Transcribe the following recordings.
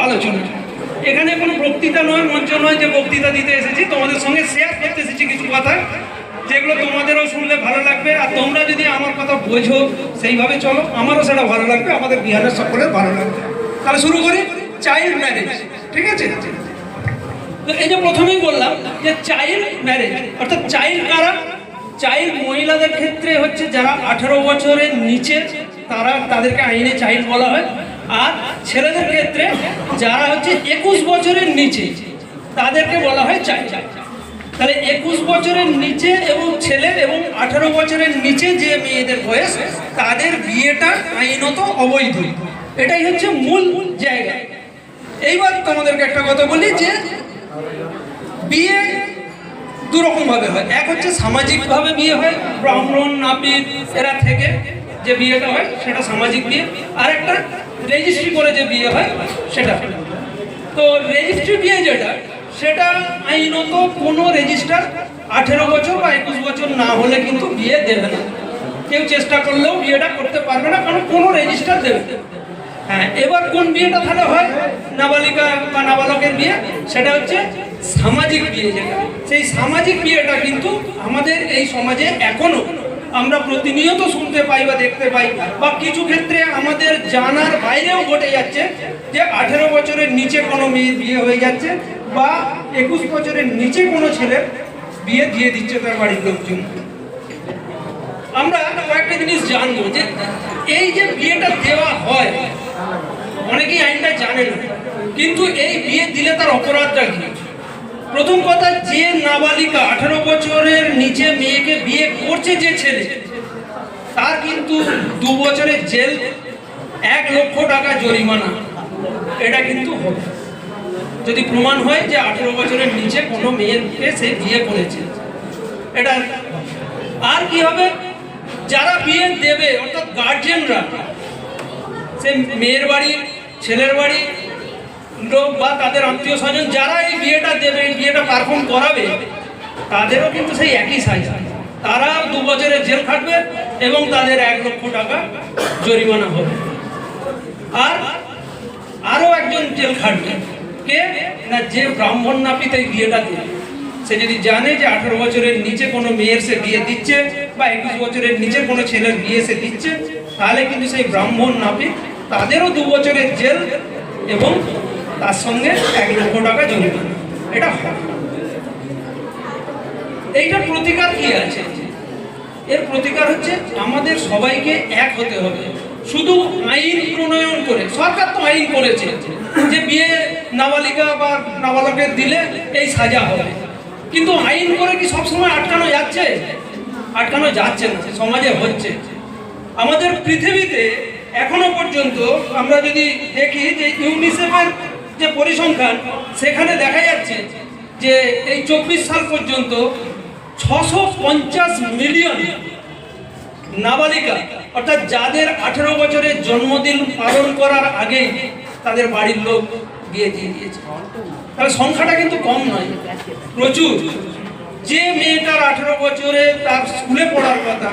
আলোচনা। এখানে কোনো বক্তৃতা নয়, মঞ্চ নয় যে বক্তৃতা দিতে এসেছি, তোমাদের সঙ্গে শেয়ার করতে এসেছি কিছু কথা, যেগুলো তোমাদেরও শুনলে ভালো লাগবে। আর তোমরা যদি আমার কথা বোঝো, সেইভাবে চলো, আমারও সেটা ভালো লাগবে, আমাদের বিহারের সকলের ভালো লাগবে। তাহলে শুরু করি। চাইল্ড ম্যারেজ, ঠিক আছে? তো এই যে প্রথমেই বললাম যে চাইল্ড ম্যারেজ অর্থাৎ চাইল্ড কারা? চাইল্ড মহিলাদের ক্ষেত্রে হচ্ছে যারা 18 বছরের নিচে, তাদেরকে আইনে চাইল্ড বলা হয়। আর ছেলেদের ক্ষেত্রে যারা হচ্ছে 21 বছরের নিচে, তাদেরকে বলা হয় চাইল্ড। তাহলে 21 বছরের নিচে এবং ছেলে এবং 18 বছরের নিচে যে মেয়েদের বয়স, তাদের বিয়েটা আইনত অবৈধ। এটাই হচ্ছে মূল জায়গা। এইবার তোমাদেরকে একটা কথা বলি যে বিয়ে দুরকম ভাবে হয়। এক হচ্ছে সামাজিকভাবে বিয়ে হয়, ব্রাহ্মণ নাপিত এরা থেকে যে বিয়েটা হয় সেটা সামাজিক বিয়ে। আর একটা রেজিস্ট্রি করে যে বিয়ে হয় সেটা। তো রেজিস্ট্রি বিয়ে যেটা, সেটা আইনত কোনো রেজিস্টার 18 বছর বা 21 বছর না হলে কিন্তু বিয়ে দেবে না। কেউ চেষ্টা করলেও বিয়েটা করতে পারবে না, কারণ কোনো রেজিস্টার দেবে না। হ্যাঁ, এবার কোন বিয়েটা তাহলে হয়? নাবালিকা বা নাবালকের বিয়ে, সেটা হচ্ছে সামাজিক বিয়ে। যেটা সেই সামাজিক বিয়েটা কিন্তু আমাদের এই সমাজে এখনো আমরা প্রতিনিয়ত শুনতে পাই বা দেখতে পাই, বা কিছু ক্ষেত্রে আমাদের জানার বাইরেও ঘটে যাচ্ছে যে 18 বছরের নিচে কোনো মেয়ের বিয়ে হয়ে যাচ্ছে, বা 21 বছরের নিচে কোনো ছেলের বিয়ে দিয়ে দিচ্ছে তার বাড়ির লোকজন। আমরা কয়েকটা জিনিস জানবো যে এই যে বিয়েটা দেওয়া হয়, অনেকেই আইনটা জানে না, কিন্তু এই বিয়ে দিলে তার অপরাধটা কি? প্রথম কথা, যে নাবালিকা 18 বছরের নিচে মেয়েকে বিয়ে করছে যে ছেলে, তার কিন্তু 2 বছরের জেল, 1 লক্ষ টাকা জরিমানা, এটা কিন্তু হবে যদি প্রমাণ হয় যে 18 বছরের নিচে কোনো মেয়েকে সে বিয়ে করেছে। এটা আর কি হবে? যারা বিয়ে দেবে অর্থাৎ গার্জিয়ানরা, সে মেয়ের বাড়ি, ছেলের বাড়ি লোক বা তাদের আত্মীয় স্বজন যারা এই বিয়েটা দেবে, এই বিয়েটা পারফর্ম করাবে, তাদেরও কিন্তু সেই একই সাজা। তারা 2 বছরের জেল খাটবে এবং তাদের 1 লক্ষ টাকা জরিমানা হবে। আর আরও একজন জেল খাটবে, কে না যে ব্রাহ্মণ নাপিত এই বিয়েটা দেবে। সে যদি জানে যে 18 বছরের নিচে কোনো মেয়ের সে বিয়ে দিচ্ছে বা 21 বছরের নিচে কোনো ছেলের বিয়ে সে দিচ্ছে, তাহলে কিন্তু সেই ব্রাহ্মণ নাপিত তাদেরও 2 বছরের জেল এবং তার সঙ্গে 1 লক্ষ টাকা জরিমানা। এটা হয়। এইটার প্রতিকার কি আছে? এর প্রতিকার হচ্ছে আমাদের সবাইকে এক হতে হবে। শুধু আইন প্রণয়ন করে, সরকার তো আইন করেছে যে বিয়ে নাবালিকা বা নাবালকের দিলে এই সাজা হবে, কিন্তু আইন করে কি সবসময় আটকানো যাচ্ছে? আটকানো যাচ্ছে না, সমাজে হচ্ছে। আমাদের পৃথিবীতে এখনো পর্যন্ত আমরা যদি দেখি যে ইউনিসেফের যে পরিসংখ্যান, সেখানে দেখা যাচ্ছে যে এই 24 সাল পর্যন্ত 650 মিলিয়ন নাবালিকা, অর্থাৎ যাদের 18 বছরের জন্মদিন পালন করার আগেই তাদের বাড়ির লোক বিয়ে দিয়ে দিয়েছে। তাহলে সংখ্যাটা কিন্তু কম নয়, প্রচুর। যে মেয়েটার 18 বছরে তার স্কুলে পড়ার কথা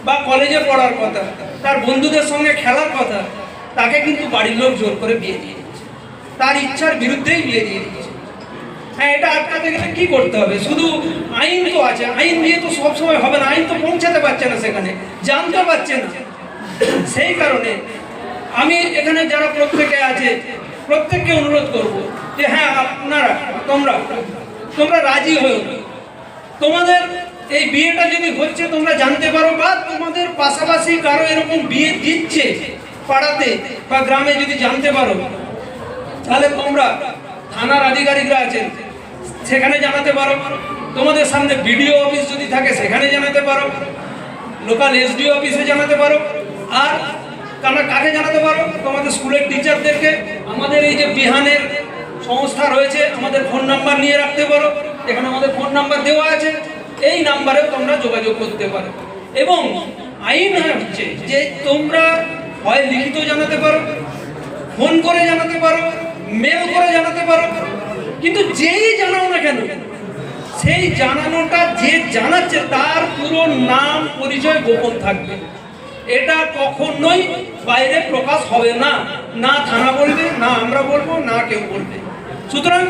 বা কলেজে পড়ার কথা, তার বন্ধুদের সঙ্গে খেলার কথা, তাকে কিন্তু বাড়ির লোক জোর করে বিয়ে দিয়ে দিচ্ছে, তার ইচ্ছার বিরুদ্ধেই বিয়ে দিয়ে দিচ্ছে। হ্যাঁ, এটা আটকাতে গেলে কি করতে হবে? শুধু আইন তো আছে, আইন দিয়ে তো সবসময় হবে না, আইন তো পৌঁছাতে পারছে না, সেখানে জানতে পারছে না। সেই কারণে আমি এখানে যারা প্রত্যেকে আছে, প্রত্যেককে অনুরোধ করব যে হ্যাঁ, আপনারা তোমরা রাজি হও। তোমাদের এই বিয়েটা যদি হচ্ছে তোমরা জানতে পারো, বা তোমাদের পাশাপাশি কারো এরকম বিয়ে দিচ্ছে পাড়াতে বা গ্রামে যদি জানতে পারো, তাহলে তোমরা থানার আধিকারিকরা আছেন সেখানে জানাতে পারো। তোমাদের সামনে বিডিও অফিস যদি থাকে সেখানে জানাতে পারো, লোকাল এসডিও অফিসে জানাতে পারো। আর কাকে জানাতে পারো? তোমাদের স্কুলের টিচারদেরকে। আমাদের এই যে বিহানের সংস্থা রয়েছে, আমাদের ফোন নাম্বার নিয়ে রাখতে পারো, এখানে আমাদের ফোন নাম্বার দেওয়া আছে, এই নাম্বারেও তোমরা যোগাযোগ করতে পারো। এবং আইন হচ্ছে যে তোমরা হয় লিখিত জানাতে পারো, ফোন করে জানাতে পারো, মেল করে জানাতে পারো, কিন্তু যেই জানাও না কেন, সেই জানানোটা যে জানাচ্ছে তার পুরো নাম পরিচয় গোপন থাকবে। এটা কখনোই বাইরে প্রকাশ হবে না, না থানা বলবে, না আমরা বলবো, না কেউ বলবে। সুতরাং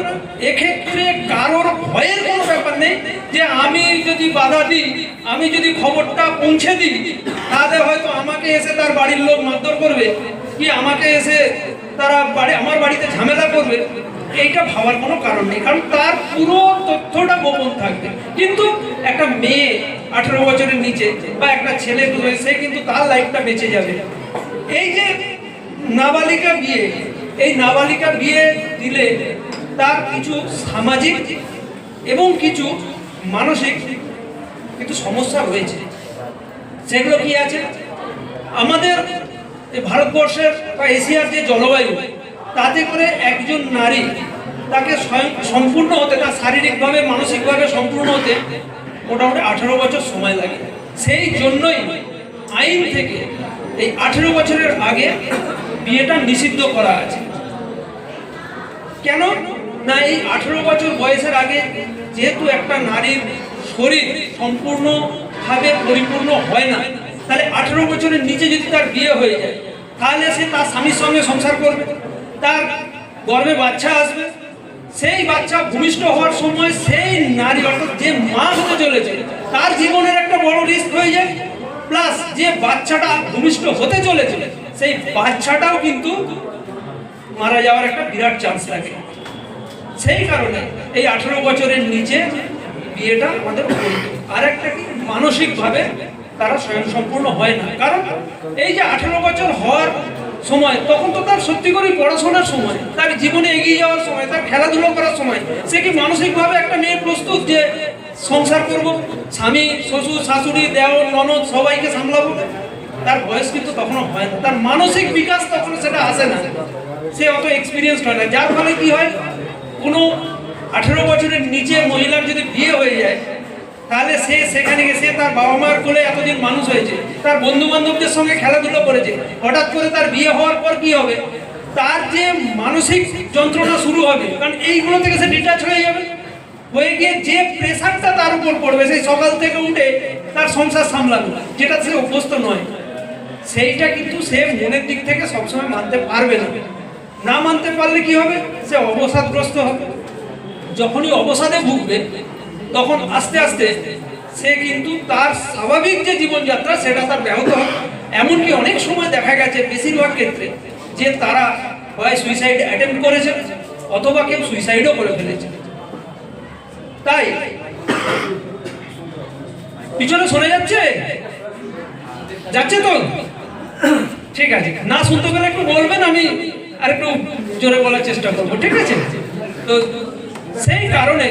এক্ষেত্রে কারোর ভয়ের কোনো ব্যাপার নেই যে আমি যদি বাধা দিই, আমি যদি খবরটা পৌঁছে দিই, তাহলে হয়তো আমাকে এসে তার বাড়ির লোক মারধর করবে, কি আমাকে এসে তারা আমার বাড়িতে ঝামেলা করবে, এইটা ভাবার কোনো কারণ নেই, কারণ তার পুরো তথ্যটা গোপন থাকবে। কিন্তু একটা মেয়ে 18 বছরের নিচে বা একটা ছেলে, সে কিন্তু তার লাইফটা বেঁচে যাবে। এই যে নাবালিকা বিয়ে, এই নাবালিকা বিয়ে দিলে তার কিছু সামাজিক এবং কিছু মানসিক কিছু সমস্যা রয়েছে। সেগুলো কি আছে? আমাদের ভারতবর্ষের বা এশিয়ার যে জলবায়ু, তাতে করে একজন নারী তাকে সম্পূর্ণ হতে, তার শারীরিকভাবে মানসিকভাবে সম্পূর্ণ হতে মোটামুটি 18 বছর সময় লাগে। সেই জন্যই আইন থেকে এই 18 বছরের আগে বিয়েটা নিষিদ্ধ করা আছে। কেন না, এই 18 বছর বয়সের আগে যেহেতু একটা নারীর শরীর সম্পূর্ণভাবে পরিপূর্ণ হয় না, তাহলে 18 বছরের নিচে যদি তার বিয়ে হয়ে যায়, তাহলে সে তার স্বামীর সঙ্গে সংসার করবে, তার গর্ভে বাচ্চা আসবে, সেই বাচ্চা ভূমিষ্ঠ হওয়ার সময় সেই নারী, অর্থাৎ যে মা হতে চলেছে, তার জীবনের একটা বড় রিস্ক হয়ে যায়। প্লাস যে বাচ্চাটা ভূমিষ্ঠ হতে চলেছে, সেই বাচ্চাটাও কিন্তু মারা যাওয়ার একটা বিরাট চান্স থাকে। সেই কারণে এই 18 বছরের নিচে বিয়েটা আমাদের বৈধ। আর একটা কি, মানসিকভাবে তারা স্বয়ংসম্পূর্ণ হয় না। কারণ এই যে 18 বছর হওয়ার সময়, তখন তো তার সত্যি করে পড়াশোনার সময়, তার জীবনে এগিয়ে যাওয়ার সময়, তার খেলাধুলো করার সময়। সে কি মানসিকভাবে একটা মেয়ে প্রস্তুত যে সংসার করব, স্বামী, শ্বশুর, শাশুড়ি, দেওর, ননদ সবাইকে সামলাবো? তার বয়স কিন্তু তখনও হয় না, তার মানসিক বিকাশ তখন সেটা আসে না, সে অত এক্সপিরিয়েন্স হয় না। যার ফলে কি হয়, কোনো 18 বছরের নিচে মহিলার যদি বিয়ে হয়ে যায়, তাহলে সে সেখানে গেছে, তার বাবা মার কোলে এতদিন মানুষ হয়েছে, তার বন্ধু বান্ধবদের সঙ্গে খেলাধুলো করেছে, হঠাৎ করে তার বিয়ে হওয়ার পর কি হবে, তার যে মানসিক যন্ত্রণা শুরু হবে। কারণ এইগুলো থেকে সে ডিটাচ হয়ে যাবে, হয়ে গিয়ে যে প্রেশারটা তার উপর পড়বে, সেই সকাল থেকে উঠে তার সংসার সামলানো, যেটা সে অভ্যস্ত নয়, সেইটা কিন্তু সে মনের দিক থেকে সবসময় মানতে পারবে না। না মানতে পারলে কি হবে, সে অবসাদগ্রস্ত হবে। যখনই অবসাদে ভুগবে, তখন আস্তে আস্তে সে কিন্তু তার স্বাভাবিক যে জীবনযাত্রা, সেটা তার ব্যাহত হবে। এমনকি অনেক সময় দেখা গেছে, বেশিরভাগ ক্ষেত্রে, যে তারা হয় সুইসাইড অ্যাটেম্প্ট করেছে, অথবা কেউ সুইসাইডও করে ফেলেছে। তাই পিছনে শোনা যাচ্ছে, যাচ্ছে তো? ঠিক আছে, না শুনতে পেলে একটু বলবেন, আমি আর একটু জোরে বলার চেষ্টা করবো, ঠিক আছে? তো সেই কারণে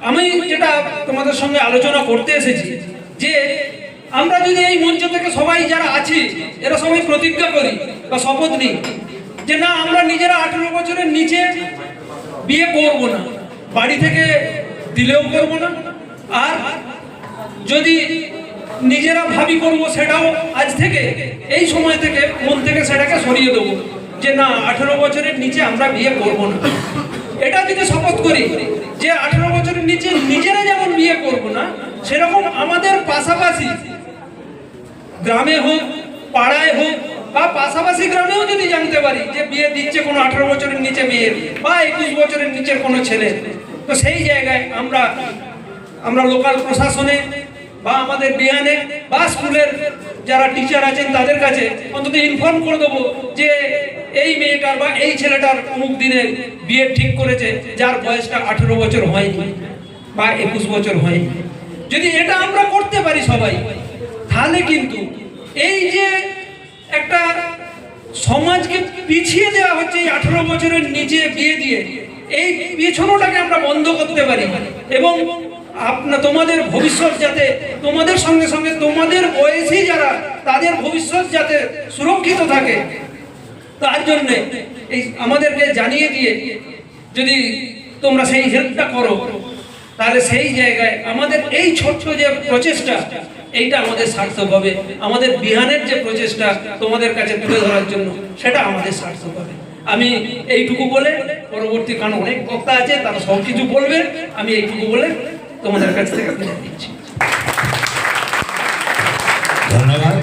আমি যেটা তোমাদের সঙ্গে আলোচনা করতে এসেছি, যে আমরা যদি এই মঞ্চ থেকে সবাই যারা আছি, এরা সবাই প্রতিজ্ঞা করি বা শপথ নিই যে না, আমরা নিজেরা 18 বছরের নিচে বিয়ে করব না, বাড়ি থেকে দিলেও করব না, আর যদি নিজেরা ভাবি করব, সেটাও আজ থেকে, এই সময় থেকে, মন থেকে সেটাকে সরিয়ে দেবো যে না, 18 বছরের নিচে আমরা বিয়ে করব না। এটা যদি শপথ করি যে 18 বছরের নিচে নিজেরা যেমন বিয়ে করব না, সেরকম আমাদের পাশাপাশি গ্রামে হোক, পাড়ায় হোক, বা পাশাপাশি গ্রামেও যদি জানতে পারি যে বিয়ে দিচ্ছে কোনো 18 বছরের নিচে মেয়ের বা 21 বছরের নিচের কোনো ছেলে, তো সেই জায়গায় আমরা লোকাল প্রশাসনে বা আমাদের বিহানে বা স্কুলের যারা টিচার আছেন তাদের কাছে অন্তত ইনফর্ম করে দেবো যে এই মেয়েটার বা এই ছেলেটার অমুক দিনে বিয়ে ঠিক করেছে, যার বয়সটা 18 বছর হয়নি বা 21 বছর হয়নি। যদি এটা আমরা করতে পারি সবাই, তাহলে কিন্তু এই যে একটা সমাজকে পিছিয়ে দেওয়া হচ্ছে এই 18 বছরের নিচে বিয়ে দিয়ে, এই পিছনোটাকে আমরা বন্ধ করতে পারি। এবং তোমাদের ভবিষ্যৎ যাতে, তোমাদের সঙ্গে সঙ্গে তোমাদের বয়সী যারা, তাদের ভবিষ্যৎ যাতে সুরক্ষিত থাকে, তার জন্য এই আমাদেরকে জানিয়ে দিয়ে যদি তোমরা সেই হেল্পটা করো, তাহলে সেই জায়গায় আমাদের এই ছোট্ট যে প্রচেষ্টা, এইটা আমাদের সার্থক হবে। আমাদের বিহানের যে প্রচেষ্টা তোমাদের কাছে তুলে ধরার জন্য, সেটা আমাদের সার্থক হবে। আমি এইটুকু বলে, পরবর্তী কারণ অনেক বক্তা আছে, তারা সব কিছু বলবে, আমি এইটুকু বলে তোমাদের কাছ থেকে বিদায় দিচ্ছি। ধন্যবাদ।